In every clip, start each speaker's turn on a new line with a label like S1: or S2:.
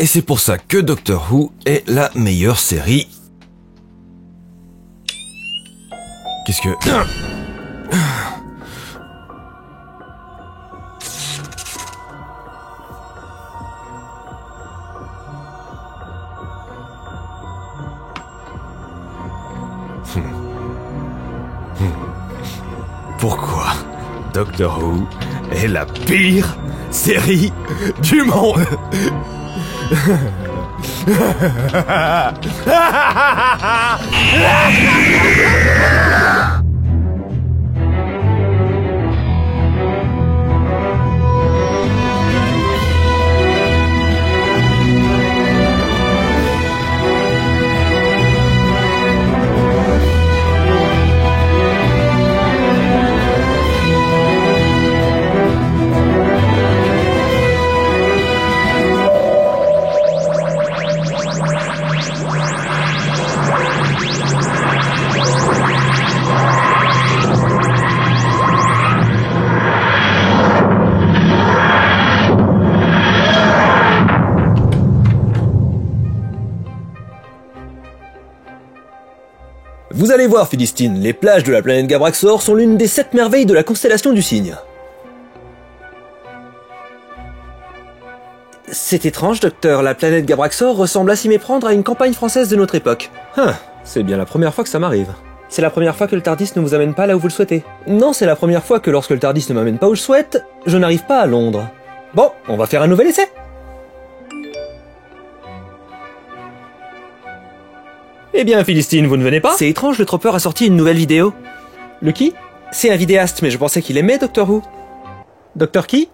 S1: c'est pour ça que Doctor Who est la meilleure série. Qu'est-ce que... Pourquoi Doctor Who est la pire série du monde?
S2: Vous allez voir, Philistine, les plages de la planète Gabraxor sont l'une des 7 merveilles de la constellation du Cygne. C'est étrange, docteur, la planète Gabraxor ressemble à s'y méprendre à une campagne française de notre époque. C'est bien la première fois que ça m'arrive. C'est la première fois que le TARDIS ne vous amène pas là où vous le souhaitez. Non, c'est la première fois que lorsque le TARDIS ne m'amène pas où je souhaite, je n'arrive pas à Londres. Bon, on va faire un nouvel essai. Eh bien, Philistine, vous ne venez pas? C'est étrange, le Tropper a sorti une nouvelle vidéo. Le qui? C'est un vidéaste, mais je pensais qu'il aimait Doctor Who. Docteur qui?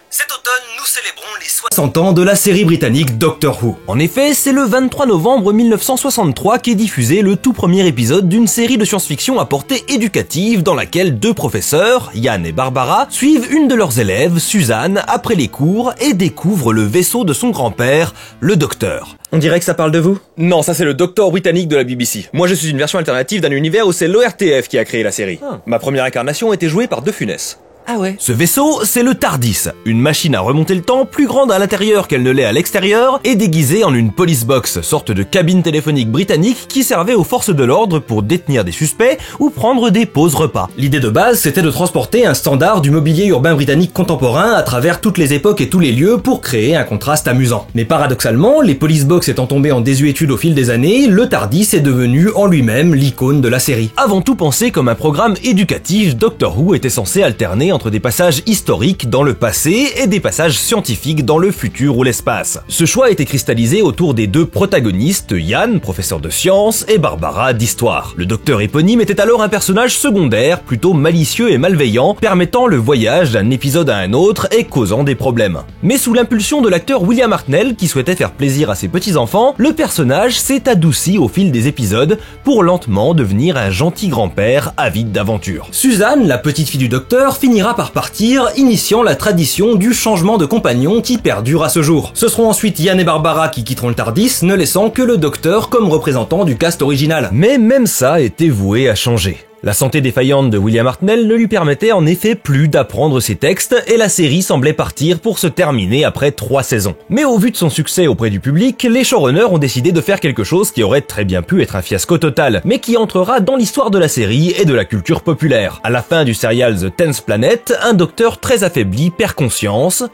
S1: Cet automne, nous célébrons les 60 ans de la série britannique Doctor Who. En effet, c'est le 23 novembre 1963 qu'est diffusé le tout premier épisode d'une série de science-fiction à portée éducative dans laquelle 2 professeurs, Ian et Barbara, suivent une de leurs élèves, Suzanne, après les cours et découvrent le vaisseau de son grand-père, le Docteur.
S2: On dirait que ça parle de vous? Non, ça c'est le Docteur britannique de la BBC. Moi je suis une version alternative d'un univers où c'est l'ORTF qui a créé la série. Ma première incarnation était jouée par De Funès. Ah ouais.
S1: Ce vaisseau, c'est le TARDIS, une machine à remonter le temps plus grande à l'intérieur qu'elle ne l'est à l'extérieur et déguisée en une police box, sorte de cabine téléphonique britannique qui servait aux forces de l'ordre pour détenir des suspects ou prendre des pauses repas. L'idée de base, c'était de transporter un standard du mobilier urbain britannique contemporain à travers toutes les époques et tous les lieux pour créer un contraste amusant. Mais paradoxalement, les police box étant tombées en désuétude au fil des années, le TARDIS est devenu en lui-même l'icône de la série. Avant tout pensé comme un programme éducatif, Doctor Who était censé alterner entre des passages historiques dans le passé et des passages scientifiques dans le futur ou l'espace. Ce choix a été cristallisé autour des 2 protagonistes, Ian, professeur de sciences, et Barbara, d'histoire. Le docteur éponyme était alors un personnage secondaire, plutôt malicieux et malveillant, permettant le voyage d'un épisode à un autre et causant des problèmes. Mais sous l'impulsion de l'acteur William Hartnell, qui souhaitait faire plaisir à ses petits-enfants, le personnage s'est adouci au fil des épisodes pour lentement devenir un gentil grand-père avide d'aventure. Suzanne, la petite fille du docteur, finira par partir, initiant la tradition du changement de compagnon qui perdure à ce jour. Ce seront ensuite Ian et Barbara qui quitteront le TARDIS, ne laissant que le docteur comme représentant du cast original. Mais même ça était voué à changer. La santé défaillante de William Hartnell ne lui permettait en effet plus d'apprendre ses textes et la série semblait partir pour se terminer après 3 saisons. Mais au vu de son succès auprès du public, les showrunners ont décidé de faire quelque chose qui aurait très bien pu être un fiasco total, mais qui entrera dans l'histoire de la série et de la culture populaire. À la fin du serial The 10th Planet, un docteur très affaibli perd conscience,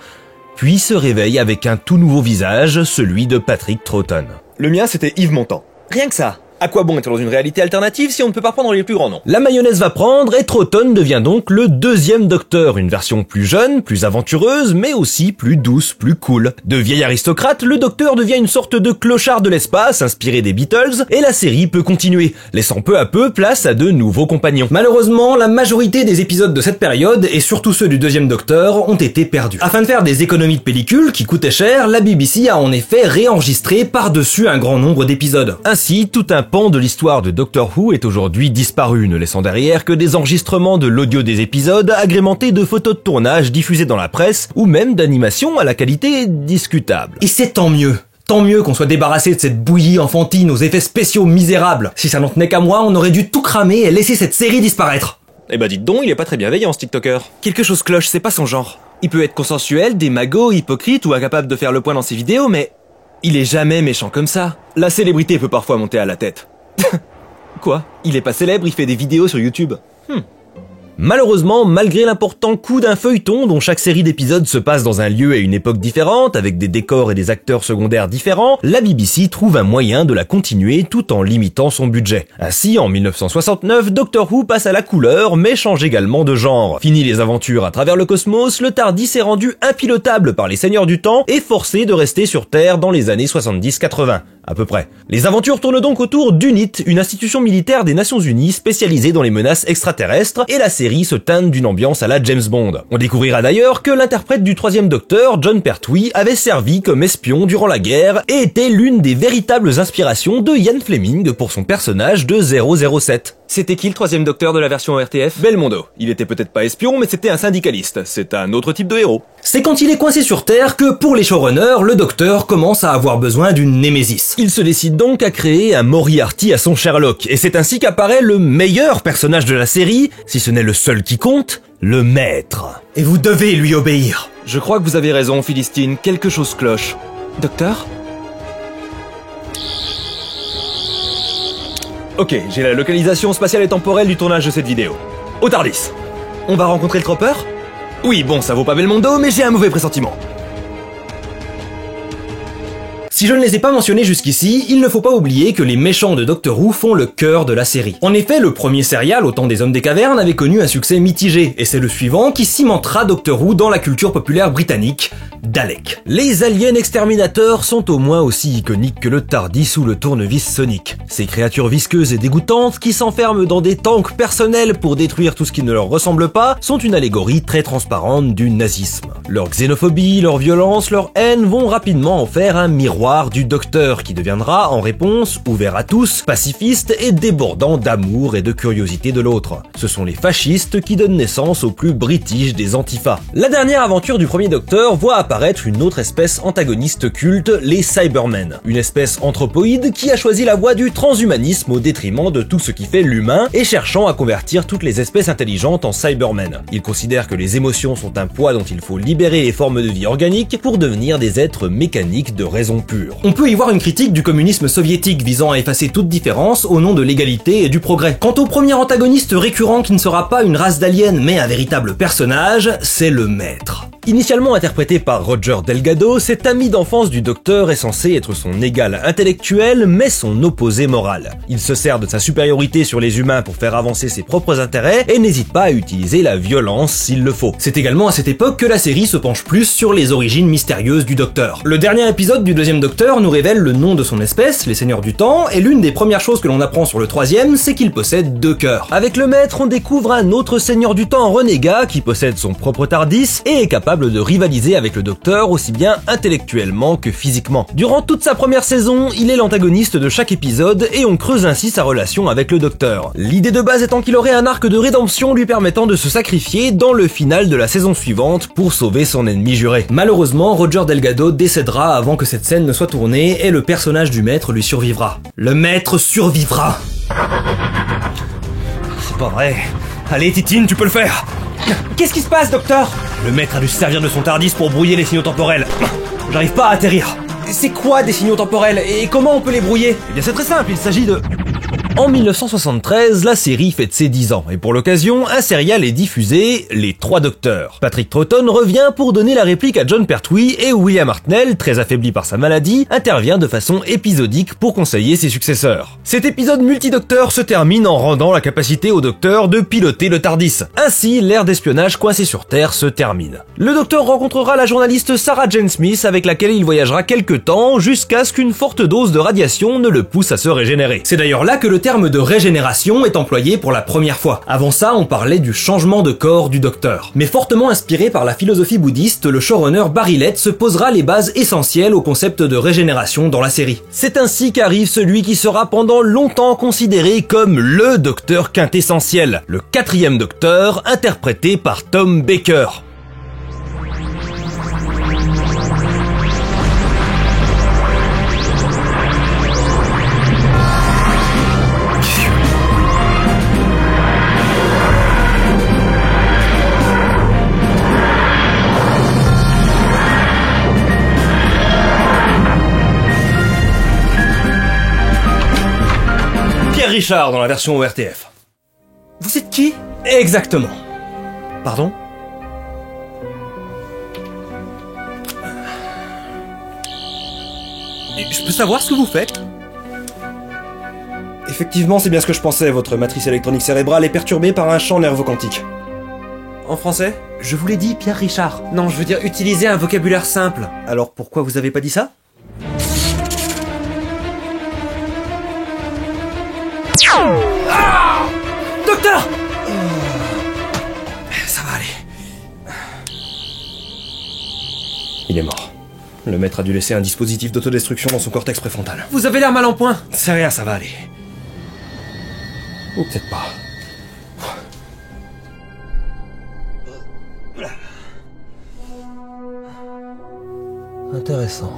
S1: puis se réveille avec un tout nouveau visage, celui de Patrick Troughton.
S2: Le mien c'était Yves Montand. Rien que ça. À quoi bon être dans une réalité alternative si on ne peut pas prendre les plus grands noms?
S1: La mayonnaise va prendre et Troughton devient donc le 2e docteur, une version plus jeune, plus aventureuse, mais aussi plus douce, plus cool. De vieil aristocrate, le docteur devient une sorte de clochard de l'espace, inspiré des Beatles, et la série peut continuer, laissant peu à peu place à de nouveaux compagnons. Malheureusement, la majorité des épisodes de cette période, et surtout ceux du 2e docteur, ont été perdus. Afin de faire des économies de pellicule qui coûtaient cher, la BBC a en effet réenregistré par-dessus un grand nombre d'épisodes. Ainsi, tout un pan de l'histoire de Doctor Who est aujourd'hui disparu, ne laissant derrière que des enregistrements de l'audio des épisodes agrémentés de photos de tournage diffusées dans la presse ou même d'animations à la qualité discutable. Et c'est tant mieux. Tant mieux qu'on soit débarrassé de cette bouillie enfantine aux effets spéciaux misérables. Si ça n'en tenait qu'à moi, on aurait dû tout cramer et laisser cette série disparaître.
S2: Eh bah dites donc, il est pas très bienveillant ce TikToker. Quelque chose cloche, c'est pas son genre. Il peut être consensuel, démago, hypocrite ou incapable de faire le point dans ses vidéos, mais Il est jamais méchant comme ça. La célébrité peut parfois monter à la tête. Quoi? Il est pas célèbre, il fait des vidéos sur YouTube.
S1: Malheureusement, malgré l'important coup d'un feuilleton dont chaque série d'épisodes se passe dans un lieu et une époque différente, avec des décors et des acteurs secondaires différents, la BBC trouve un moyen de la continuer tout en limitant son budget. Ainsi, en 1969, Doctor Who passe à la couleur, mais change également de genre. Fini les aventures à travers le cosmos, le TARDIS est rendu impilotable par les Seigneurs du Temps et forcé de rester sur Terre dans les années 70-80. À peu près. Les aventures tournent donc autour d'UNIT, une institution militaire des Nations Unies spécialisée dans les menaces extraterrestres, et la série se teinte d'une ambiance à la James Bond. On découvrira d'ailleurs que l'interprète du 3e Docteur, Jon Pertwee, avait servi comme espion durant la guerre et était l'une des véritables inspirations de Ian Fleming pour son personnage de 007.
S2: C'était qui le 3e Docteur de la version RTF? Belmondo. Il était peut-être pas espion, mais c'était un syndicaliste. C'est un autre type de héros.
S1: C'est quand il est coincé sur Terre que, pour les showrunners, le Docteur commence à avoir besoin d'une némésis. Il se décide donc à créer un Moriarty à son Sherlock, et c'est ainsi qu'apparaît le meilleur personnage de la série, si ce n'est le seul qui compte, le Maître. Et vous devez lui obéir.
S2: Je crois que vous avez raison, Philistine. Quelque chose cloche. Docteur? Ok, j'ai la localisation spatiale et temporelle du tournage de cette vidéo. Au TARDIS. On va rencontrer le Tropper? Oui, bon, ça vaut pas Belmondo, mais j'ai un mauvais pressentiment.
S1: Si je ne les ai pas mentionnés jusqu'ici, il ne faut pas oublier que les méchants de Doctor Who font le cœur de la série. En effet, le premier serial, au temps des Hommes des Cavernes, avait connu un succès mitigé, et c'est le suivant qui cimentera Doctor Who dans la culture populaire britannique, Dalek. Les aliens exterminateurs sont au moins aussi iconiques que le TARDIS ou le tournevis Sonic. Ces créatures visqueuses et dégoûtantes qui s'enferment dans des tanks personnels pour détruire tout ce qui ne leur ressemble pas sont une allégorie très transparente du nazisme. Leur xénophobie, leur violence, leur haine vont rapidement en faire un miroir du Docteur qui deviendra, en réponse, ouvert à tous, pacifiste et débordant d'amour et de curiosité de l'autre. Ce sont les fascistes qui donnent naissance aux plus british des antifas. La dernière aventure du premier Docteur voit apparaître une autre espèce antagoniste culte, les Cybermen. Une espèce anthropoïde qui a choisi la voie du transhumanisme au détriment de tout ce qui fait l'humain et cherchant à convertir toutes les espèces intelligentes en Cybermen. Ils considèrent que les émotions sont un poids dont il faut libérer les formes de vie organiques pour devenir des êtres mécaniques de raison pure. On peut y voir une critique du communisme soviétique visant à effacer toute différence au nom de l'égalité et du progrès. Quant au premier antagoniste récurrent qui ne sera pas une race d'aliens mais un véritable personnage, c'est le Maître. Initialement interprété par Roger Delgado, cet ami d'enfance du Docteur est censé être son égal intellectuel, mais son opposé moral. Il se sert de sa supériorité sur les humains pour faire avancer ses propres intérêts et n'hésite pas à utiliser la violence s'il le faut. C'est également à cette époque que la série se penche plus sur les origines mystérieuses du Docteur. Le dernier épisode du 2e Docteur nous révèle le nom de son espèce, les Seigneurs du Temps, et l'une des premières choses que l'on apprend sur le 3e, c'est qu'il possède 2 cœurs. Avec le Maître, on découvre un autre Seigneur du Temps renégat qui possède son propre TARDIS et est capable de rivaliser avec le Docteur aussi bien intellectuellement que physiquement. Durant toute sa première saison, il est l'antagoniste de chaque épisode et on creuse ainsi sa relation avec le Docteur. L'idée de base étant qu'il aurait un arc de rédemption lui permettant de se sacrifier dans le final de la saison suivante pour sauver son ennemi juré. Malheureusement, Roger Delgado décédera avant que cette scène ne soit tournée et le personnage du Maître lui survivra. Le Maître survivra. C'est pas vrai. Allez Titine, tu peux le faire. Qu'est-ce qui se passe, Docteur? Le Maître a dû se servir de son TARDIS pour brouiller les signaux temporels. J'arrive pas à atterrir. C'est quoi des signaux temporels et comment on peut les brouiller? Eh bien c'est très simple, il s'agit de... En 1973, la série fête ses 10 ans, et pour l'occasion, un serial est diffusé, Les 3 Docteurs. Patrick Troughton revient pour donner la réplique à Jon Pertwee et William Hartnell, très affaibli par sa maladie, intervient de façon épisodique pour conseiller ses successeurs. Cet épisode multidocteur se termine en rendant la capacité au Docteur de piloter le TARDIS. Ainsi, l'ère d'espionnage coincé sur Terre se termine. Le Docteur rencontrera la journaliste Sarah Jane Smith avec laquelle il voyagera quelques temps jusqu'à ce qu'une forte dose de radiation ne le pousse à se régénérer. C'est d'ailleurs là que le terme de régénération est employé pour la première fois. Avant ça, on parlait du changement de corps du Docteur. Mais fortement inspiré par la philosophie bouddhiste, le showrunner Barry Letts se posera les bases essentielles au concept de régénération dans la série. C'est ainsi qu'arrive celui qui sera pendant longtemps considéré comme le Docteur quintessentiel, le 4e Docteur, interprété par Tom Baker. Pierre Richard dans la version ORTF.
S2: Vous êtes qui?
S1: Exactement.
S2: Pardon? Je peux savoir ce que vous faites?
S3: Effectivement, c'est bien ce que je pensais, votre matrice électronique cérébrale est perturbée par un champ nerveux quantique.
S2: En français? Je vous l'ai dit, Pierre Richard. Non, je veux dire utiliser un vocabulaire simple. Alors pourquoi vous avez pas dit ça? Ah! Docteur! Ça va aller.
S3: Il est mort. Le maître a dû laisser un dispositif d'autodestruction dans son cortex préfrontal.
S2: Vous avez l'air mal en point.
S3: C'est rien, ça va aller. Ou peut-être pas.
S1: Intéressant.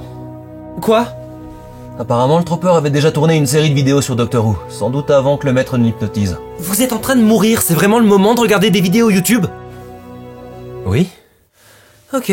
S2: Quoi?
S1: Apparemment, le Trooper avait déjà tourné une série de vidéos sur Doctor Who, sans doute avant que le maître ne l'hypnotise.
S2: Vous êtes en train de mourir, c'est vraiment le moment de regarder des vidéos YouTube?
S1: Oui?
S2: Ok.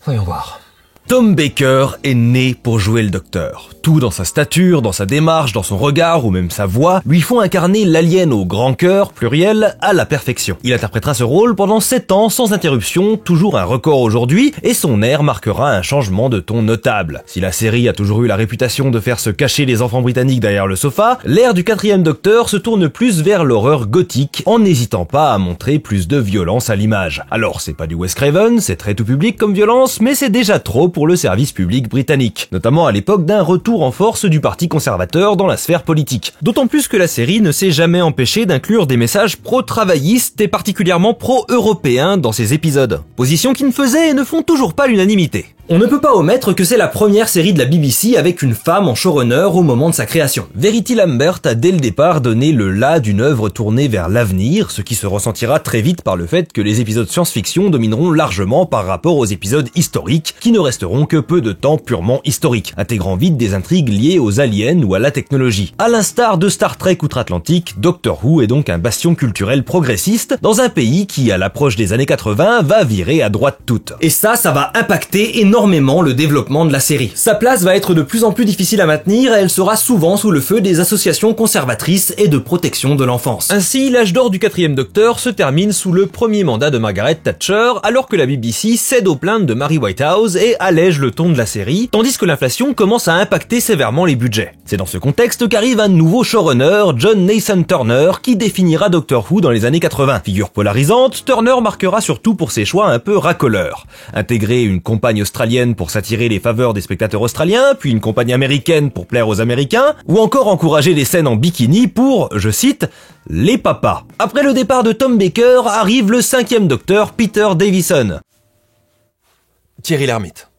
S1: Voyons voir. Tom Baker est né pour jouer le Docteur. Tout dans sa stature, dans sa démarche, dans son regard ou même sa voix lui font incarner l'alien au grand cœur, pluriel, à la perfection. Il interprétera ce rôle pendant 7 ans sans interruption, toujours un record aujourd'hui, et son air marquera un changement de ton notable. Si la série a toujours eu la réputation de faire se cacher les enfants britanniques derrière le sofa, l'ère du 4e Docteur se tourne plus vers l'horreur gothique, en n'hésitant pas à montrer plus de violence à l'image. Alors c'est pas du Wes Craven, c'est très tout public comme violence, mais c'est déjà trop pour le service public britannique, notamment à l'époque d'un retour en force du parti conservateur dans la sphère politique. D'autant plus que la série ne s'est jamais empêchée d'inclure des messages pro-travaillistes et particulièrement pro-européens dans ses épisodes. Position qui ne faisait et ne font toujours pas l'unanimité. On ne peut pas omettre que c'est la première série de la BBC avec une femme en showrunner au moment de sa création. Verity Lambert a dès le départ donné le là d'une œuvre tournée vers l'avenir, ce qui se ressentira très vite par le fait que les épisodes science-fiction domineront largement par rapport aux épisodes historiques, qui ne resteront que peu de temps purement historiques, intégrant vite des intrigues liées aux aliens ou à la technologie. À l'instar de Star Trek outre-Atlantique, Doctor Who est donc un bastion culturel progressiste dans un pays qui, à l'approche des années 80, va virer à droite toute. Et ça va impacter énormément le développement de la série. Sa place va être de plus en plus difficile à maintenir et elle sera souvent sous le feu des associations conservatrices et de protection de l'enfance. Ainsi, l'âge d'or du 4e Docteur se termine sous le premier mandat de Margaret Thatcher, alors que la BBC cède aux plaintes de Mary Whitehouse et allège le ton de la série, tandis que l'inflation commence à impacter sévèrement les budgets. C'est dans ce contexte qu'arrive un nouveau showrunner, John Nathan Turner, qui définira Doctor Who dans les années 80. Figure polarisante, Turner marquera surtout pour ses choix un peu racoleurs. Intégrer une compagne australienne pour s'attirer les faveurs des spectateurs australiens, puis une compagne américaine pour plaire aux Américains, ou encore encourager les scènes en bikini pour, je cite, les papas. Après le départ de Tom Baker, arrive le 5e Docteur, Peter Davison.
S3: Thierry Lhermitte.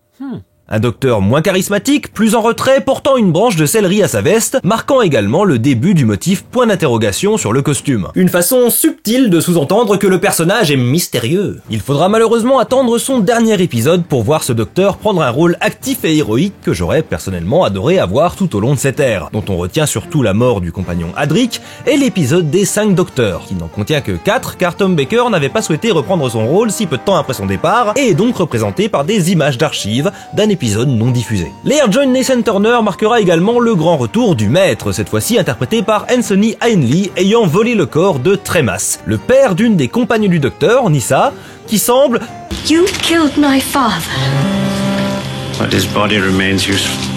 S1: Un docteur moins charismatique, plus en retrait, portant une branche de céleri à sa veste, marquant également le début du motif point d'interrogation sur le costume. Une façon subtile de sous-entendre que le personnage est mystérieux. Il faudra malheureusement attendre son dernier épisode pour voir ce docteur prendre un rôle actif et héroïque que j'aurais personnellement adoré avoir tout au long de cette ère, dont on retient surtout la mort du compagnon Adric et l'épisode des 5 docteurs, qui n'en contient que 4 car Tom Baker n'avait pas souhaité reprendre son rôle si peu de temps après son départ et est donc représenté par des images d'archives d'un épisode non diffusé. L'ère John Nathan Turner marquera également le grand retour du maître, cette fois-ci interprété par Anthony Ainley, ayant volé le corps de Trémas, le père d'une des compagnes du docteur, Nyssa, qui semble
S4: You killed my father.
S5: But his body remains useful.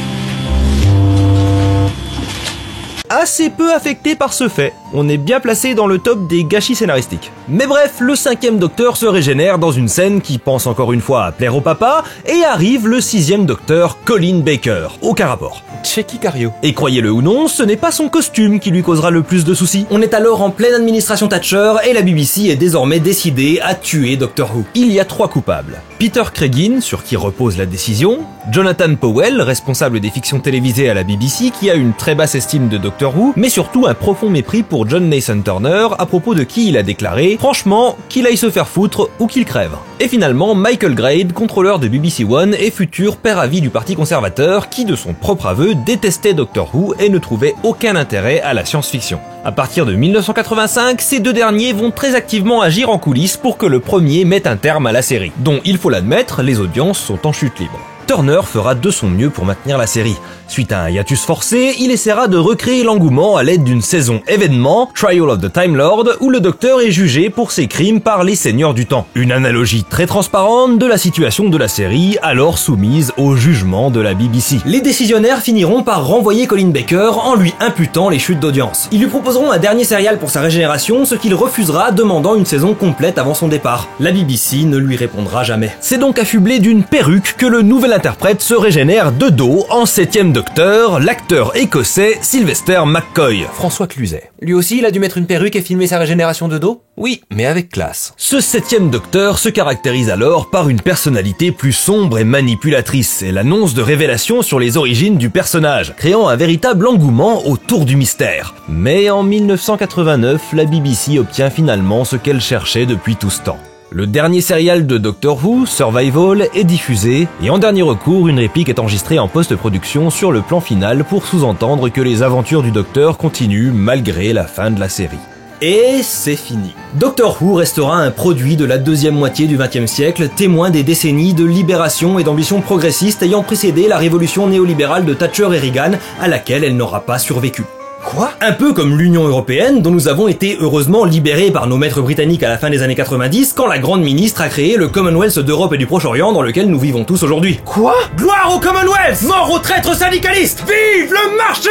S1: assez peu affecté par ce fait. On est bien placé dans le top des gâchis scénaristiques. Mais bref, le 5e Docteur se régénère dans une scène qui pense encore une fois à plaire au papa, et arrive le 6e Docteur, Colin Baker. Aucun rapport.
S2: Checky Cario.
S1: Et croyez-le ou non, ce n'est pas son costume qui lui causera le plus de soucis. On est alors en pleine administration Thatcher et la BBC est désormais décidée à tuer Doctor Who. Il y a 3 coupables. Peter Cregin, sur qui repose la décision, Jonathan Powell, responsable des fictions télévisées à la BBC, qui a une très basse estime de Doctor Who, mais surtout un profond mépris pour John Nathan Turner, à propos de qui il a déclaré « Franchement, qu'il aille se faire foutre ou qu'il crève ». Et finalement, Michael Grade, contrôleur de BBC One et futur père à vie du parti conservateur, qui de son propre aveu détestait Doctor Who et ne trouvait aucun intérêt à la science-fiction. À partir de 1985, ces deux derniers vont très activement agir en coulisses pour que le premier mette un terme à la série, dont, il faut l'admettre, les audiences sont en chute libre. Turner fera de son mieux pour maintenir la série. Suite à un hiatus forcé, il essaiera de recréer l'engouement à l'aide d'une saison événement, Trial of the Time Lord, où le Docteur est jugé pour ses crimes par les Seigneurs du Temps. Une analogie très transparente de la situation de la série, alors soumise au jugement de la BBC.
S2: Les décisionnaires finiront par renvoyer Colin Baker en lui imputant les chutes d'audience. Ils lui proposeront un dernier serial pour sa régénération, ce qu'il refusera, demandant une saison complète avant son départ. La BBC ne lui répondra jamais.
S1: C'est donc affublé d'une perruque que le nouvel interprète se régénère de dos en 7ème Docteur, l'acteur écossais Sylvester McCoy.
S2: François Cluzet. Lui aussi, il a dû mettre une perruque et filmer sa régénération de dos ?
S1: Oui, mais avec classe. Ce 7ème Docteur se caractérise alors par une personnalité plus sombre et manipulatrice et l'annonce de révélations sur les origines du personnage, créant un véritable engouement autour du mystère. Mais en 1989, la BBC obtient finalement ce qu'elle cherchait depuis tout ce temps. Le dernier serial de Doctor Who, Survival, est diffusé, et en dernier recours, une réplique est enregistrée en post-production sur le plan final pour sous-entendre que les aventures du Docteur continuent malgré la fin de la série.
S2: Et c'est fini. Doctor Who restera un produit de la deuxième moitié du XXe siècle, témoin des décennies de libération et d'ambition progressiste ayant précédé la révolution néolibérale de Thatcher et Reagan, à laquelle elle n'aura pas survécu.
S1: Quoi ?
S2: Un peu comme l'Union Européenne, dont nous avons été heureusement libérés par nos maîtres britanniques à la fin des années 90, quand la grande ministre a créé le Commonwealth d'Europe et du Proche-Orient dans lequel nous vivons tous aujourd'hui.
S1: Quoi ?
S2: Gloire au Commonwealth! Mort aux traîtres syndicalistes! Vive le marché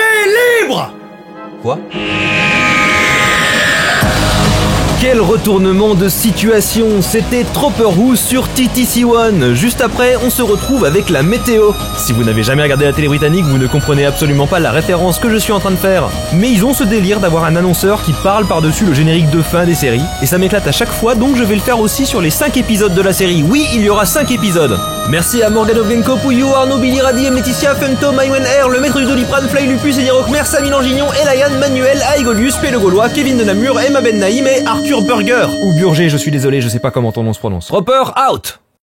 S2: libre!
S1: Quoi ? Quel retournement de situation, c'était Trooper Who sur TTC One. Juste après, on se retrouve avec la météo. Si vous n'avez jamais regardé la télé britannique, vous ne comprenez absolument pas la référence que je suis en train de faire. Mais ils ont ce délire d'avoir un annonceur qui parle par-dessus le générique de fin des séries. Et ça m'éclate à chaque fois, donc je vais le faire aussi sur les 5 épisodes de la série. Oui, il y aura 5 épisodes. Merci à Morgan Ovlenko, Pouillot, Arnaud, Billy, Radi, Laetitia, Femto, Maïwen R, le maître du Doliprane, Fly Lupus, Eddie Rockmer, Samy Langignon, Elayan, Manuel, Aigolius, P. Le Gaulois, Kevin de Namur, Emma Ben Naïm et Arthur Burger. Ou Burger, je suis désolé, je sais pas comment ton nom se prononce. Roper, out!